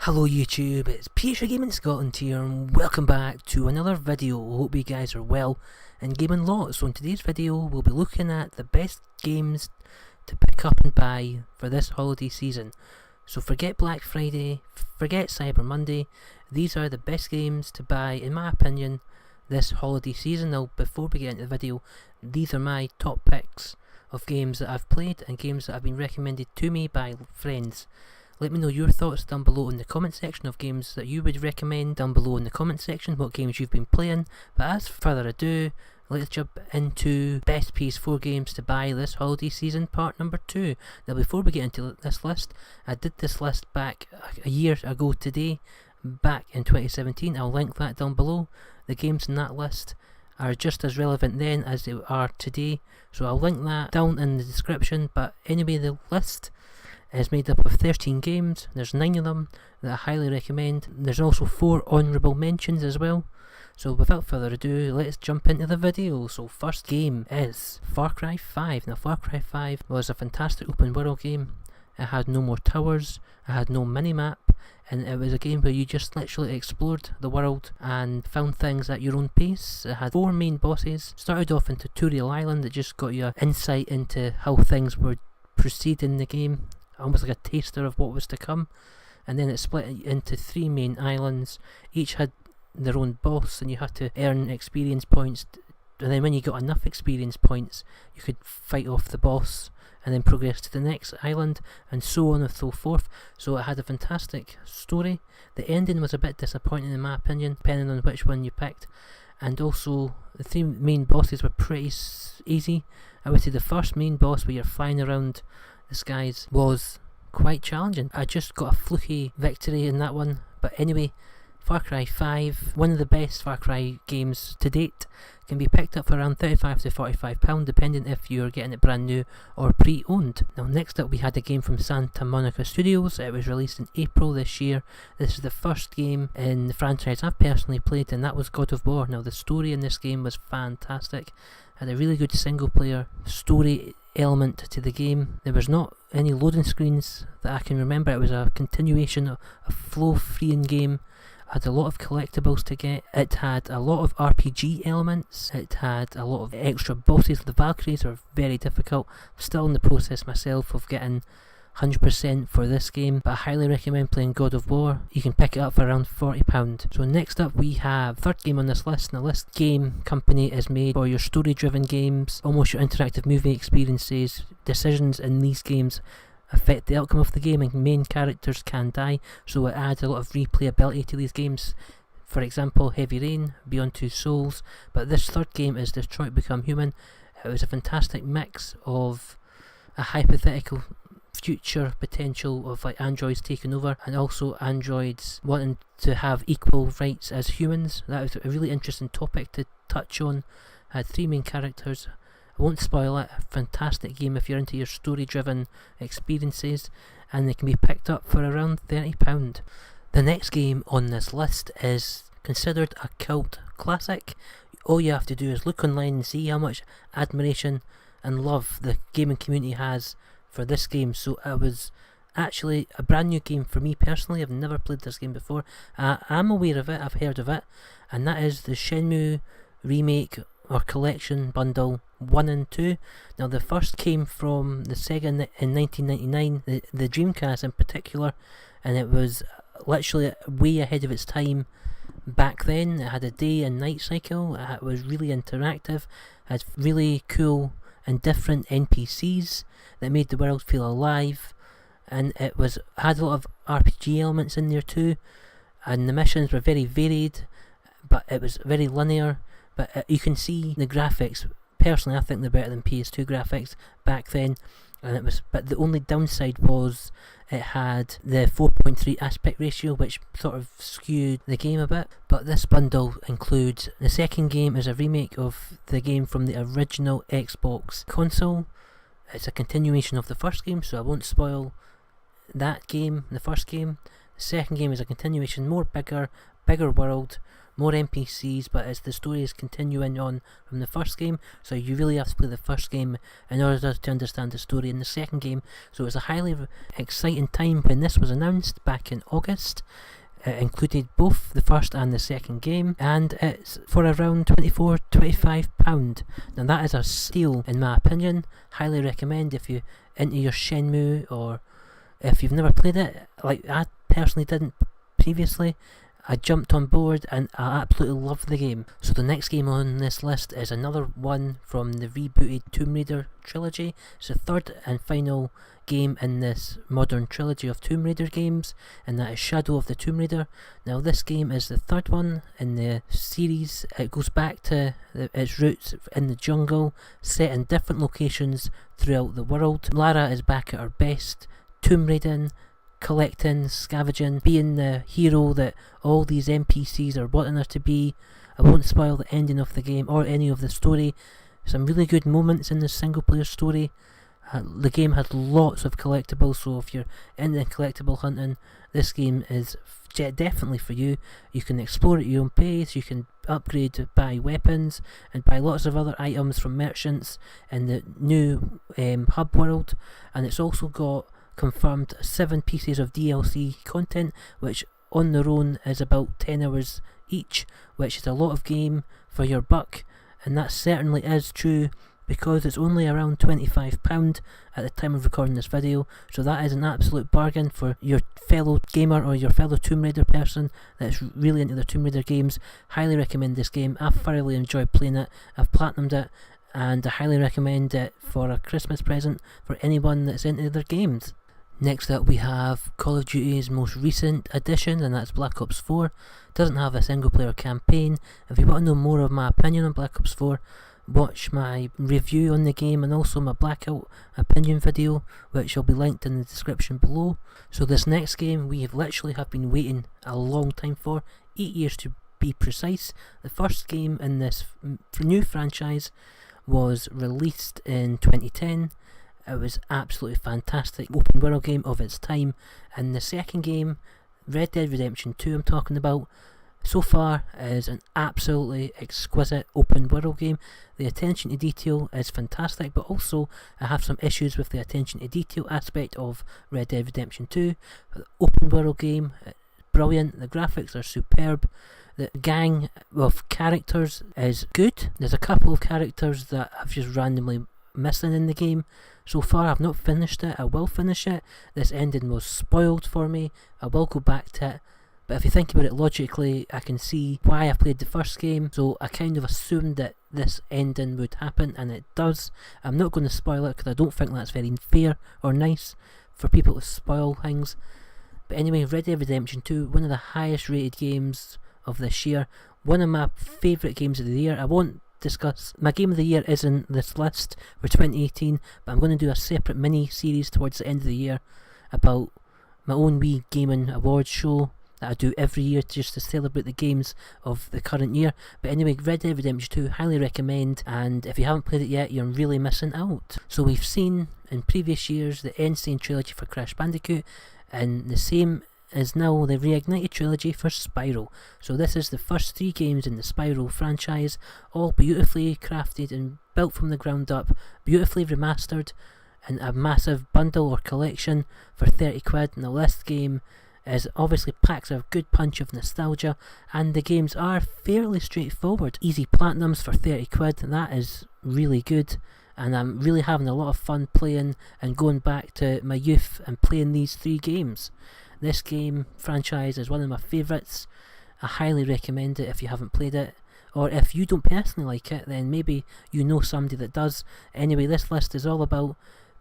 Hello YouTube, it's PS4 Gaming Scotland here and welcome back to another video. Hope you guys are well and gaming lots. So in today's video we'll be looking at the best games to pick up and buy for this holiday season. So forget Black Friday, forget Cyber Monday, these are the best games to buy in my opinion this holiday season. Now before we get into the video, these are my top picks of games that I've played and games that have been recommended to me by friends. Let me know your thoughts down below in the comment section of games that you would recommend down below in the comment section, what games you've been playing. But as further ado, let's jump into best PS4 games to buy this holiday season, part number 2. Now before we get into this list, I did this list back a year ago today, back in 2017. I'll link that down below. The games in that list are just as relevant then as they are today, so I'll link that down in the description. But anyway, the list is made up of 13 games. There's 9 of them that I highly recommend. There's also 4 honourable mentions as well. So without further ado, let's jump into the video. So first game is Far Cry 5. Now Far Cry 5 was a fantastic open world game. It had no more towers, it had no minimap, and it was a game where you just literally explored the world and found things at your own pace. It had 4 main bosses. Started off in Tutorial Island that just got you insight into how things would proceed in the game, almost like a taster of what was to come. And then it split into 3 main islands. Each had their own boss and you had to earn experience points, and then when you got enough experience points you could fight off the boss and then progress to the next island, and so on and so forth. So it had a fantastic story. The ending was a bit disappointing in my opinion, depending on which one you picked, and also the 3 main bosses were pretty easy. I would say the first main boss, where you're flying around the skies, was quite challenging. I just got a fluky victory in that one. But anyway, Far Cry 5, one of the best Far Cry games to date, can be picked up for around £35 to £45 depending if you're getting it brand new or pre-owned. Now next up we had a game from Santa Monica Studios. It was released in April this year. This is the first game in the franchise I've personally played, and that was God of War. Now the story in this game was fantastic. Had a really good single player story element to the game. There was not any loading screens that I can remember. It was a continuation of a flow-free game. Had a lot of collectibles to get. It had a lot of RPG elements. It had a lot of extra bosses. The Valkyries are very difficult. I'm still in the process myself of getting 100% for this game, but I highly recommend playing God of War. You can pick it up for around £40. So next up we have third game on this list. Now this game company is made for your story driven games, almost your interactive movie experiences. Decisions in these games affect the outcome of the game and main characters can die, so it adds a lot of replayability to these games. For example, Heavy Rain, Beyond Two Souls. But this third game is Detroit Become Human. It was a fantastic mix of a hypothetical future potential of like androids taking over, and also androids wanting to have equal rights as humans. That was a really interesting topic to touch on. Had 3 main characters. I won't spoil it. A fantastic game if you're into your story driven experiences, and they can be picked up for around £30. The next game on this list is considered a cult classic. All you have to do is look online and see how much admiration and love the gaming community has for this game. So it was actually a brand new game for me personally. I've never played this game before. I'm aware of it, I've heard of it, and that is the Shenmue remake or collection bundle 1 and 2. Now the first came from the Sega in 1999, the Dreamcast in particular, and it was literally way ahead of its time back then. It had a day and night cycle, it was really interactive, had really cool and different NPCs that made the world feel alive, and it had a lot of RPG elements in there too, and the missions were very varied, but it was very linear. But you can see the graphics. Personally, I think they're better than PS2 graphics back then, and but the only downside was it had the 4.3 aspect ratio, which sort of skewed the game a bit. But this bundle includes the second game is a remake of the game from the original Xbox console. It's a continuation of the first game, so I won't spoil that game, the first game. The second game is a continuation, bigger world, more NPCs, but as the story is continuing on from the first game, so you really have to play the first game in order to understand the story in the second game. So it was a highly exciting time when this was announced back in August. It included both the first and the second game, and it's for around £24-25. Now that is a steal in my opinion. Highly recommend if you're into your Shenmue, or if you've never played it, like I personally didn't previously. I jumped on board and I absolutely love the game. So the next game on this list is another one from the rebooted Tomb Raider trilogy. It's the third and final game in this modern trilogy of Tomb Raider games, and that is Shadow of the Tomb Raider. Now this game is the third one in the series. It goes back to its roots in the jungle, set in different locations throughout the world. Lara is back at her best, tomb raiding, collecting, scavenging, being the hero that all these NPCs are wanting her to be. I won't spoil the ending of the game or any of the story. Some really good moments in the single player story. The game had lots of collectibles, so if you're into collectible hunting, this game is definitely for you. You can explore at your own pace, you can upgrade, buy weapons, and buy lots of other items from merchants in the new hub world. And it's also got confirmed 7 pieces of DLC content, which on their own is about 10 hours each, which is a lot of game for your buck, and that certainly is true because it's only around £25 at the time of recording this video. So that is an absolute bargain for your fellow gamer or your fellow Tomb Raider person that's really into the Tomb Raider games. Highly recommend this game. I've thoroughly enjoyed playing it. I've platinumed it, and I highly recommend it for a Christmas present for anyone that's into their games. Next up we have Call of Duty's most recent addition, and that's Black Ops 4. It doesn't have a single player campaign. If you want to know more of my opinion on Black Ops 4, watch my review on the game and also my blackout opinion video, which will be linked in the description below. So this next game we have literally been waiting a long time for, 8 years to be precise. The first game in this new franchise was released in 2010. It was absolutely fantastic open world game of its time, and the second game, Red Dead Redemption 2 I'm talking about, so far is an absolutely exquisite open world game. The attention to detail is fantastic, but also I have some issues with the attention to detail aspect of Red Dead Redemption 2. The open world game, brilliant, the graphics are superb, the gang of characters is good. There's a couple of characters that I've just randomly missing in the game. So far I've not finished it. I will finish it. This ending was spoiled for me. I will go back to it. But if you think about it logically, I can see why I played the first game, so I kind of assumed that this ending would happen, and it does. I'm not going to spoil it because I don't think that's very fair or nice for people to spoil things. But anyway, Red Dead Redemption 2, one of the highest rated games of this year, one of my favourite games of the year. I won't discuss, my game of the year isn't this list for 2018, but I'm going to do a separate mini series towards the end of the year about my own wee gaming awards show that I do every year just to celebrate the games of the current year. But anyway, Red Dead Redemption 2, highly recommend, and if you haven't played it yet, you're really missing out. So we've seen in previous years the Insane Trilogy for Crash Bandicoot, and the same is now the Reignited Trilogy for Spyro. So this is the first 3 games in the Spyro franchise, all beautifully crafted and built from the ground up, beautifully remastered, and a massive bundle or collection for 30 quid. Now this game is obviously packs a good punch of nostalgia, and the games are fairly straightforward. Easy platinums for 30 quid, and that is really good, and I'm really having a lot of fun playing and going back to my youth and playing these 3 games. This game franchise is one of my favourites. I highly recommend it if you haven't played it, or if you don't personally like it, then maybe you know somebody that does. Anyway, this list is all about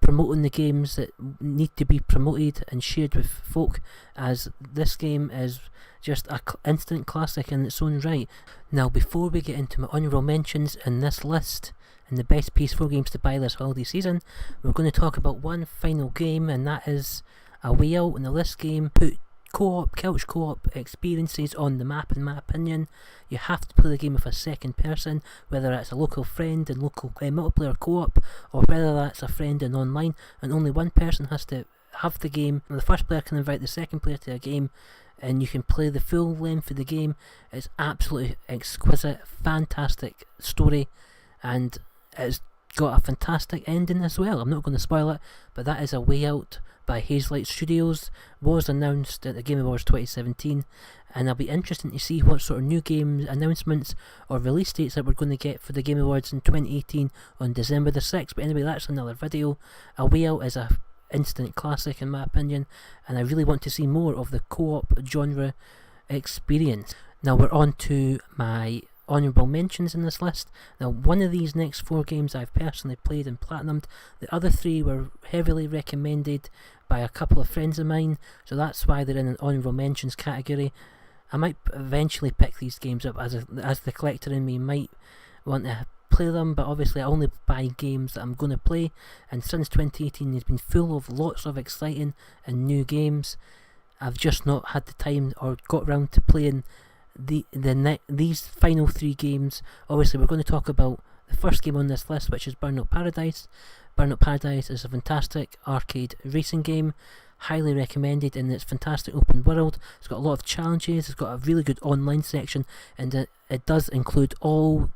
promoting the games that need to be promoted and shared with folk, as this game is just an instant classic in its own right. Now, before we get into my honourable mentions in this list and the best PS4 games to buy this holiday season, we're going to talk about one final game, and that is A Way Out. Now this game put couch co-op experiences on the map, in my opinion. You have to play the game with a second person, whether that's a local friend and local multiplayer co-op, or whether that's a friend and online, and only one person has to have the game. The first player can invite the second player to a game and you can play the full length of the game. It's absolutely exquisite, fantastic story, and it's got a fantastic ending as well. I'm not going to spoil it, but that is A Way Out by Hazelight Studios, was announced at the Game Awards 2017, and it'll be interesting to see what sort of new game announcements or release dates that we're going to get for the Game Awards in 2018 on December the 6th. But anyway, that's another video. A Way Out is a instant classic in my opinion, and I really want to see more of the co-op genre experience. Now we're on to my honourable mentions in this list. Now one of these next 4 games I've personally played and platinumed. The other 3 were heavily recommended by a couple of friends of mine, so that's why they're in an honourable mentions category. I might eventually pick these games up as the collector in me might want to play them, but obviously I only buy games that I'm going to play, and since 2018 has been full of lots of exciting and new games. I've just not had the time or got around to playing these final 3 games. Obviously we're going to talk about the first game on this list, which is Burnout Paradise. Burnout Paradise is a fantastic arcade racing game, highly recommended, and it's fantastic open world. It's got a lot of challenges, it's got a really good online section, and it does include all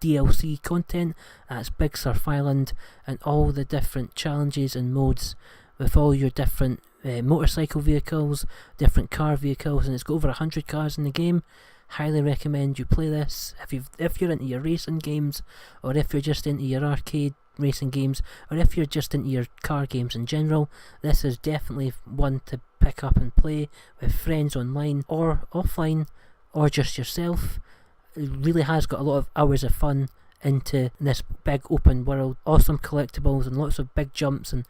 DLC content. That's Big Surf Island and all the different challenges and modes with all your different motorcycle vehicles, different car vehicles, and it's got over 100 cars in the game. Highly recommend you play this if you're into your racing games, or if you're just into your arcade racing games, or if you're just into your car games in general. This is definitely one to pick up and play with friends online or offline, or just yourself. It really has got a lot of hours of fun into this big open world, awesome collectibles and lots of big jumps and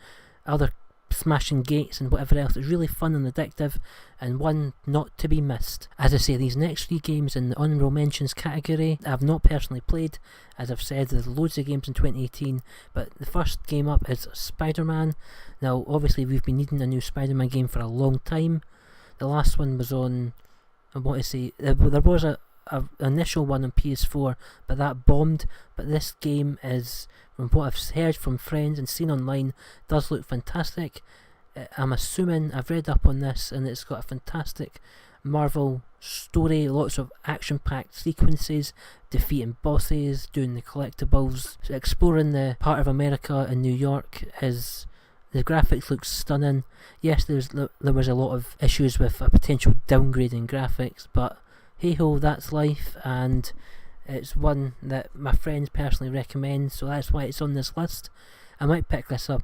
other smashing gates and whatever else. It's really fun and addictive, and one not to be missed. As I say, these next 3 games in the honourable mentions category I've not personally played. As I've said, there's loads of games in 2018, but the first game up is Spider-Man. Now obviously we've been needing a new Spider-Man game for a long time. The last one was on, I want to say, there was a initial one on PS4, but that bombed. But this game is, from what I've heard from friends and seen online, does look fantastic. I'm assuming, I've read up on this, and it's got a fantastic Marvel story, lots of action-packed sequences, defeating bosses, doing the collectibles, exploring the part of America in New York. The graphics look stunning. Yes, there was a lot of issues with a potential downgrade in graphics, but hey ho, that's life, and it's one that my friends personally recommend, so that's why it's on this list. I might pick this up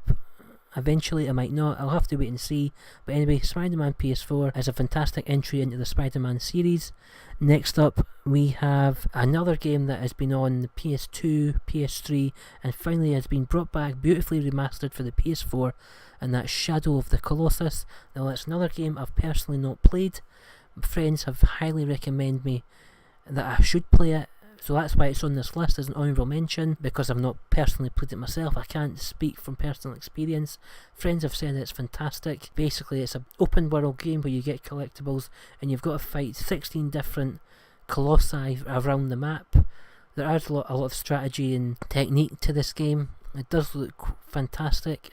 eventually, I might not, I'll have to wait and see. But anyway, Spider-Man PS4 is a fantastic entry into the Spider-Man series. Next up we have another game that has been on the PS2, PS3, and finally has been brought back beautifully remastered for the PS4, and that's Shadow of the Colossus. Now that's another game I've personally not played. Friends have highly recommended me that I should play it, so that's why it's on this list as an honourable mention, because I've not personally played it myself. I can't speak from personal experience. Friends have said it's fantastic. Basically it's an open world game where you get collectibles and you've got to fight 16 different colossi around the map. There is a lot of strategy and technique to this game. It does look fantastic.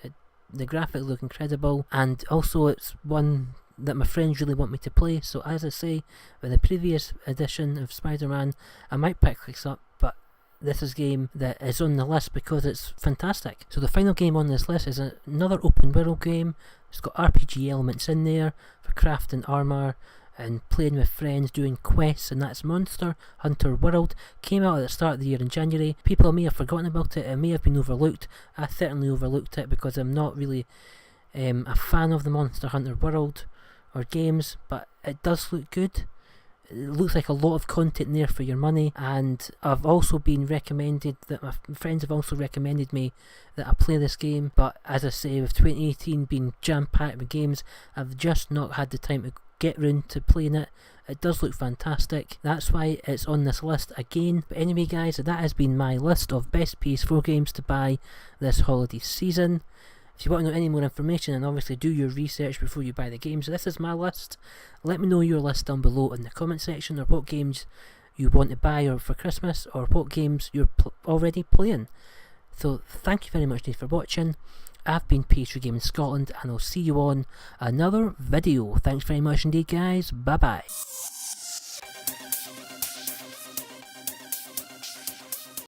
The graphics look incredible, and also it's one that my friends really want me to play. So as I say, with the previous edition of Spider-Man, I might pick this up, but this is a game that is on the list because it's fantastic. So the final game on this list is another open world game. It's got RPG elements in there for crafting armour and playing with friends, doing quests, and that's Monster Hunter World. Came out at the start of the year in January. People may have forgotten about it, it may have been overlooked. I certainly overlooked it because I'm not really a fan of the Monster Hunter World or games, but it does look good. It looks like a lot of content there for your money, and I've also been recommended, that my friends have also recommended me that I play this game, but as I say, with 2018 being jam-packed with games, I've just not had the time to get round to playing it. It does look fantastic, that's why it's on this list again. But anyway guys, that has been my list of best PS4 games to buy this holiday season. If you want to know any more information, and obviously do your research before you buy the games, this is my list. Let me know your list down below in the comment section, or what games you want to buy or for Christmas, or what games you're already playing. So thank you very much for watching. I've been PS4 Gaming Scotland, and I'll see you on another video. Thanks very much indeed, guys. Bye bye.